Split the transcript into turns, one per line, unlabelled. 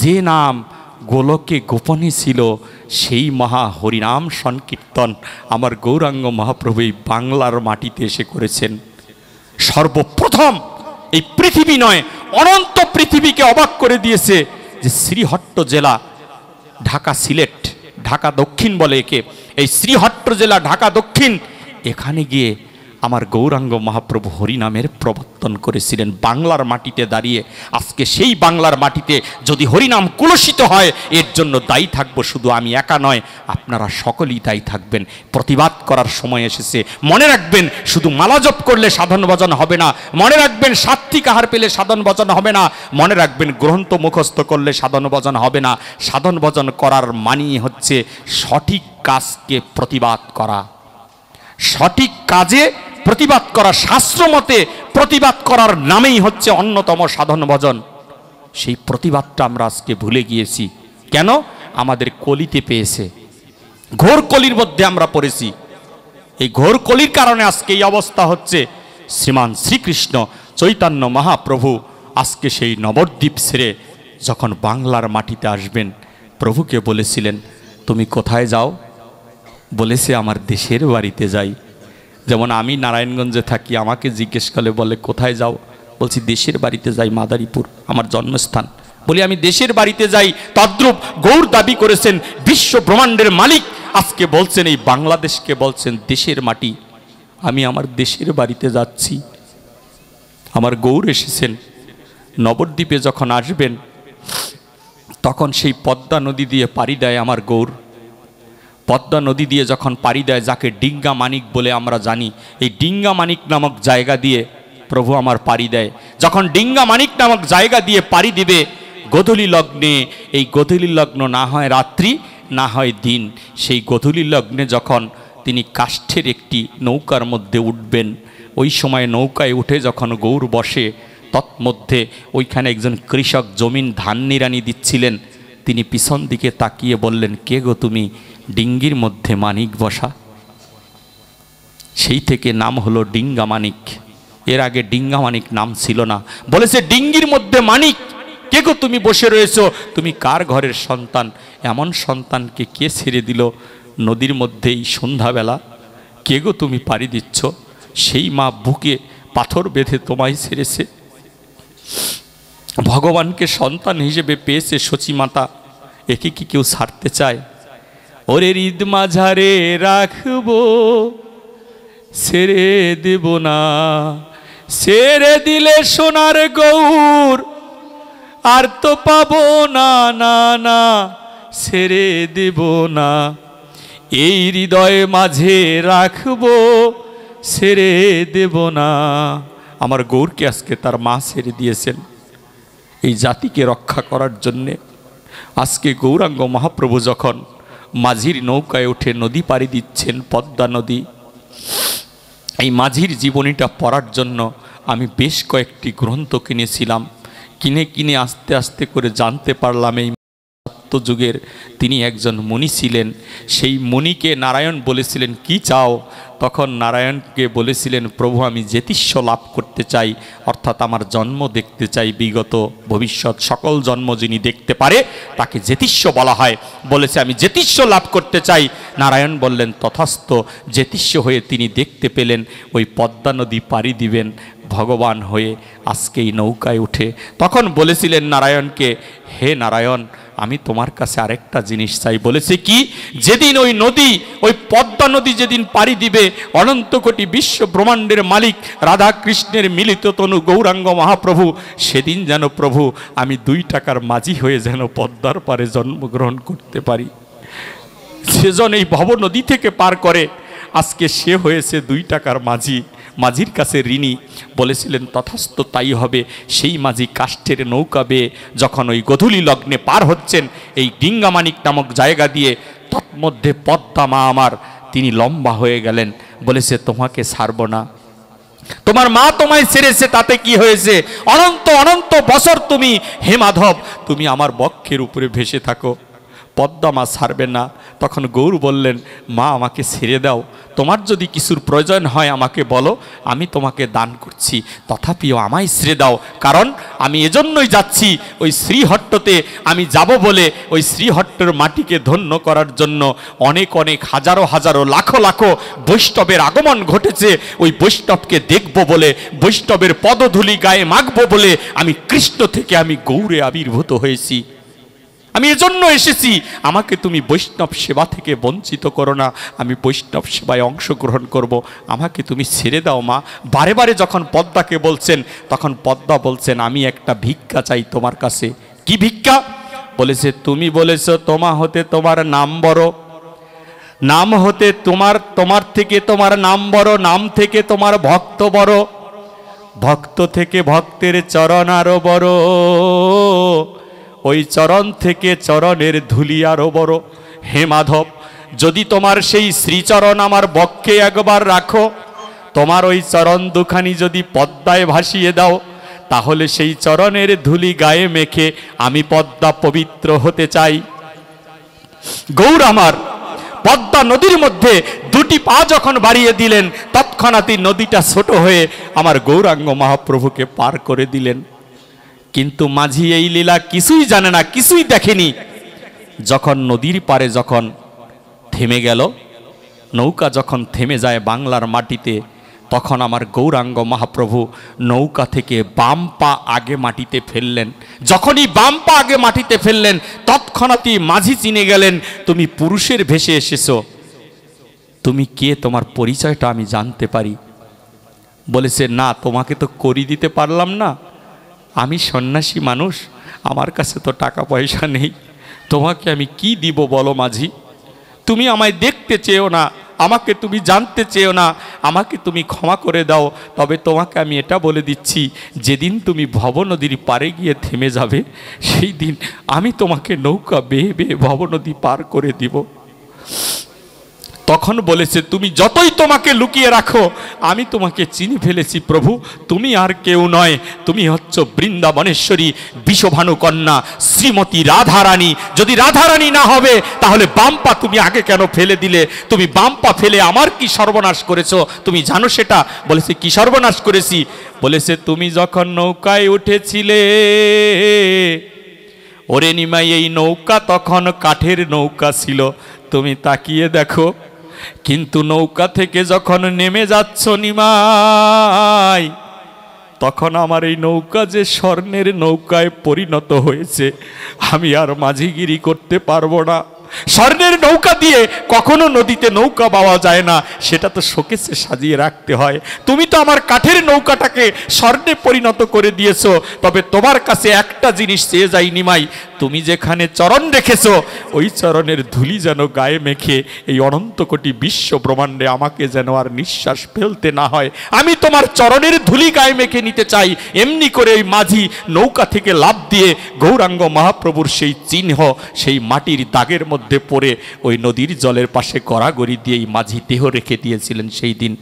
যে নাম গোলকে গোপনে ছিল, সেই মহা হরিনাম সংকীর্তন আমার গৌরাঙ্গ মহাপ্রভু এই বাংলার মাটিতে এসে করেছেন। সর্বপ্রথম এই পৃথিবী নয়, অনন্ত পৃথিবীকে অবাক করে দিয়েছে যে শ্রীহট্ট জেলা, ঢাকা সিলেট, ঢাকা দক্ষিণ বলে একে, এই শ্রীহট্ট জেলা ঢাকা দক্ষিণ, এখানে গিয়ে আমার গৌরাঙ্গ মহাপ্রভু হরিনামের প্রবর্তন করেছিলেন বাংলার মাটিতে দাঁড়িয়ে। আজকে সেই বাংলার মাটিতে যদি হরিনাম কুলসিত হয়, এর জন্য দায়ী থাকবো শুধু আমি একা নয়, আপনারা সকলেই দায়ী থাকবেন। প্রতিবাদ করার সময় এসেছে। মনে রাখবেন, শুধু মালা জপ করলে সাধন ভজন হবে না। মনে রাখবেন, সাত্বিক আহার পেলে সাধন ভজন হবে না। মনে রাখবেন, গ্রন্থ মুখস্থ করলে সাধন ভজন হবে না। সাধন ভজন করার মানি হচ্ছে সঠিক কাজকে প্রতিবাদ করা, সঠিক কাজে প্রতিবাদ করা, শাস্ত্র মতে প্রতিবাদ করার নামেই হচ্ছে অন্যতম সাধন ভজন। সেই প্রতিবাদটা আমরা আজকে ভুলে গিয়েছি। কেন? আমাদের কলিতে পেয়েছে, ঘোর কলির মধ্যে আমরা পড়েছি। এই ঘোর কলির কারণে আজকে এই অবস্থা হচ্ছে। শ্রীমান শ্রীকৃষ্ণ চৈতন্য মহাপ্রভু আজকে সেই নবদ্বীপ ছেড়ে যখন বাংলার মাটিতে আসবেন, প্রভুকে বলেছিলেন, তুমি কোথায় যাও? বলেছে, আমার দেশের বাড়িতে যাই। যেমন আমি নারায়ণগঞ্জে থাকি, আমাকে জিজ্ঞেস করলে বলে কোথায় যাও, বলছি দেশের বাড়িতে যাই, মাদারীপুর আমার জন্মস্থান। বলি আমি দেশের বাড়িতে যাই। তদ্রূপ গৌর দাবি করেছেন বিশ্ব ব্রহ্মাণ্ডের মালিক, আজকে বলছেন এই বাংলাদেশকে বলছেন দেশের মাটি, আমি আমার দেশের বাড়িতে যাচ্ছি। আমার গৌর এসেছেন নবদ্বীপে যখন আসবেন, তখন সেই পদ্মা নদী দিয়ে পাড়ি দেয় আমার গৌর। পদ্মা নদী দিয়ে যখন পাড়ি দেয়, যাকে ডিঙ্গা মানিক বলে আমরা জানি, এই ডিঙ্গা মানিক নামক জায়গা দিয়ে প্রভু আমার পাড়ি দেয়। যখন ডিঙ্গা মানিক নামক জায়গা দিয়ে পাড়ি দিবে গোধূলি লগ্নে, এই গোধূলি লগ্ন না হয় রাত্রি না হয় দিন, সেই গোধূলি লগ্নে যখন তিনি কাষ্ঠের একটি নৌকার মধ্যে উঠবেন, ওই সময় নৌকায় উঠে যখন গৌর বসে, তৎমধ্যে ওইখানে একজন কৃষক জমিন ধান নিড়ানি দিচ্ছিলেন। তিনি পিছন দিকে তাকিয়ে বললেন, কে গো তুমি? ডিঙ্গির মধ্যে মানিক বসা। সেই থেকে নাম হলো ডিঙ্গা মানিক। এর আগে ডিঙ্গা মানিক নাম ছিল না। বলেছে, ডিঙ্গির মধ্যে মানিক, কে গো তুমি বসে রয়েছো? তুমি কার ঘরের সন্তান? এমন সন্তানকে কে ছেড়ে দিল নদীর মধ্যেই সন্ধ্যাবেলা? কে গো তুমি পাড়ি দিচ্ছ? সেই মা বুকে পাথর বেঁধে তোমায় ছেড়েছে। ভগবানকে সন্তান হিসেবে পেয়েছে সচী মাতা, একে কি কেউ ছাড়তে চায়? ওরে হৃদ মাঝারে রাখবো, ছেড়ে দেব না, ছেড়ে দিলে সোনার গৌর আর তো পাবো না, না না ছেড়ে দেব না, এই হৃদয় মাঝে রাখবো, ছেড়ে দেব না। আমার গৌরকে আজকে তার মা ছেড়ে দিয়েছেন এই জাতিকে রক্ষা করার জন্যে। আজকে গৌরাঙ্গ মহাপ্রভু যখন মাঝির নৌকায় উঠে নদী পাড়ি দিচ্ছেন, পদ্মা নদী, এই মাঝির জীবনীটা পড়ার জন্য আমি বেশ কয়েকটি গ্রন্থ কিনেছিলাম। কিনে আস্তে আস্তে করে জানতে পারলাম এই সত্যযুগের তিনি একজন মুনি ছিলেন। সেই মুনিকে নারায়ণ বলেছিলেন, কি চাও? তখন নারায়ণকে বলেছিলেন, প্রভু আমি জ্যোতিষ্য লাভ করতে চাই, অর্থাৎ আমার জন্ম দেখতে চাই, বিগত ভবিষ্যৎ সকল জন্ম যিনি দেখতে পারে তাকে জ্যোতিষ্য বলা হয়। বলেছে আমি জ্যোতিষ্য লাভ করতে চাই। নারায়ণ বললেন তথাস্থ। জ্যোতিষ্য হয়ে তিনি দেখতে পেলেন ওই পদ্মা নদী পাড়ি দিবেন ভগবান হয়ে আজকে এই নৌকায় উঠে। তখন বলেছিলেন নারায়ণকে, হে নারায়ণ আমি তোমার কাছে আরেকটা জিনিস চাই। বলেছে কি? যেদিন ওই নদী, ওই পদ্মা নদী যেদিন পাড়ি দিবে, অনন্ত কোটি বিশ্ব ব্রহ্মাণ্ডের মালিক রাধা কৃষ্ণের মিলিত তনু গৌরাঙ্গ মহাপ্রভু, সেদিন যেন প্রভু আমি 2 টাকার মাঝি হয়ে যেন পদ্মার পারে জন্মগ্রহণ করতে পারি। সেজন এই ভব নদী থেকে পার করে, আজকে সে হয়েছে 2 টাকার মাঝি, মাঝির কাছে ঋণী। বলেছিলেন তথাস্থ, তাই হবে। সেই মাঝি কাষ্ঠের নৌকা বেয়ে যখন ওই গোধূলি লগ্নে পার হচ্ছেন এই ডিঙ্গামানিক নামক জায়গা দিয়ে, তৎমধ্যে পদ্মা মা আমার তিনি লম্বা হয়ে গেলেন। বলেছে তোমাকে ছাড়ব না, তোমার মা তোমায় ছেড়েছে তাতে কি হয়েছে? অনন্ত অনন্ত বছর তুমি হে মাধব তুমি আমার বক্ষের উপরে ভেসে থাকো। পদ্মা মা ছাড়বে না। তখন গৌর বললেন, মা আমাকে ছেড়ে দাও, তোমার যদি কিছুর প্রয়োজন হয় আমাকে বলো, আমি তোমাকে দান করছি, তথাপিও আমায় ছেড়ে দাও। কারণ আমি এজন্যই যাচ্ছি, ওই শ্রীহট্টতে আমি যাব বলে, ওই শ্রীহট্টের মাটিকে ধন্য করার জন্য অনেক অনেক হাজারো হাজারো লাখো লাখো বৈষ্ণবের আগমন ঘটেছে। ওই বৈষ্ণবকে দেখব বলে, বৈষ্ণবের পদধূলি গায়ে মাখবো বলে আমি কৃষ্ণ থেকে আমি গৌরে আবির্ভূত হয়েছি। আমি এজন্য এসেছি, আমাকে তুমি বৈষ্ণব সেবা থেকে বঞ্চিত করো না, আমি বৈষ্ণব সেবায় অংশগ্রহণ করব, আমাকে তুমি ছেড়ে দাও মা। বারে বারে যখন পদ্মাকে বলছেন, তখন পদ্মা বলছেন, আমি একটা ভিক্ষা চাই তোমার কাছে। কি ভিক্ষা? বলেছে, তুমি বলেছ তোমা হতে তোমার নাম বড়, নাম হতে তোমার থেকে তোমার নাম বড়, নাম থেকে তোমার ভক্ত বড়, ভক্ত থেকে ভক্তের চরণ আরো বড়, ওই চরণ থেকে চরণের ধুলি আরো বড়। হে মাধব, যদি তোমার সেই শ্রীচরণ আমার বক্ষে একবার রাখো, তোমার ওই চরণ দুখানি যদি পদ্মায় ভাসিয়ে দাও, তাহলে সেই চরণের ধুলি গায়ে মেখে আমি পদ্মা পবিত্র হতে চাই। গৌর আমার পদ্মা নদীর মধ্যে দুটি পা যখন বাড়িয়ে দিলেন, তৎক্ষণাৎই নদীটা ছোট হয়ে আমার গৌরাঙ্গ মহাপ্রভুকে পার করে দিলেন। কিন্তু মাঝি এই লীলা কিছুই জানে না, কিছুই দেখেনি। যখন নদীর পারে যখন থেমে গেল, নৌকা যখন থেমে যায় বাংলার মাটিতে, তখন আমার গৌরাঙ্গ মহাপ্রভু নৌকা থেকে বাম পা আগে মাটিতে ফেললেন। যখনই বাম পা আগে মাটিতে ফেললেন, তৎক্ষণাৎই মাঝি চিনে গেলেন, তুমি পুরুষের ভেসে এসেছো, তুমি কে, তোমার পরিচয়টা আমি জানতে পারি। বলেছে, না, তোমাকে তো করি দিতে পারলাম না, আমি সন্ন্যাসী মানুষ, আমার কাছে তো টাকা পয়সা নেই, তোমাকে আমি কি দিব বলো মাঝি? তুমি আমায় দেখতে চেয়েও না, আমাকে তুমি জানতে চেয়েও না, আমাকে তুমি ক্ষমা করে দাও। তবে তোমাকে আমি এটা বলে দিচ্ছি, যেদিন তুমি ভবনদীর পারে গিয়ে থেমে যাবে, সেই দিন আমি তোমাকে নৌকা বেয়ে বেয়ে ভবনদী পার করে দিব। তখন বলেছে, তুমি যতই তোমাকে লুকিয়ে রাখো, আমি তোমাকে চিনি ফেলেছি প্রভু, তুমি আর কেউ নয়, তুমি হচ্ছ বৃন্দাবনেশ্বরী বিষভানু কন্যা শ্রীমতী রাধারানী। যদি রাধারানী না হবে, তাহলে বাম্পা তুমি আগে কেন ফেলে দিলে? তুমি বাম্পা ফেলে আমার কি সর্বনাশ করেছো তুমি জানো সেটা? বলেছে, কি সর্বনাশ করেছি? বলেছে, তুমি যখন নৌকায় উঠেছিলে, ওরে নিমাই, এই নৌকা তখন কাঠের নৌকা ছিল, তুমি তাকিয়ে দেখো। কিন্তু নৌকা থেকে যখন নেমে যাচ্ছ নিমাই, তখন আমার এই নৌকা যে স্বর্ণের নৌকায় পরিণত হয়েছে, আমি আর মাঝিগিরি করতে পারবো না। স্বর্ণের নৌকা দিয়ে কখনো নদীতে নৌকা পাওয়া যায় না, সেটা তো শোকেসে সাজিয়ে রাখতে হয়। তুমি তো আমার কাঠের নৌকাটাকে স্বর্ণে পরিণত করে দিয়েছো। তবে তোমার কাছে একটা জিনিস চেয়ে যাই নিমাই, তুমি যেখানে চরণ রেখেছো, ওই চরণের ধুলি যেন গায়ে মেখে এই অনন্ত কোটি বিশ্ব ব্রহ্মাণ্ডে আমাকে যেন আর নিঃশ্বাস ফেলতে না হয়। আমি তোমার চরণের ধুলি গায়ে মেখে নিতে চাই। এমনি করে ওই মাঝি নৌকা থেকে লাফ দিয়ে গৌরাঙ্গ মহাপ্রভুর সেই চিহ্ন, সেই মাটির দাগের মধ্যে পড়ে ওই নদীর জলের পাশে গড়াগড়ি দিয়ে এই মাঝি দেহ রেখে দিয়েছিলেন সেই দিন।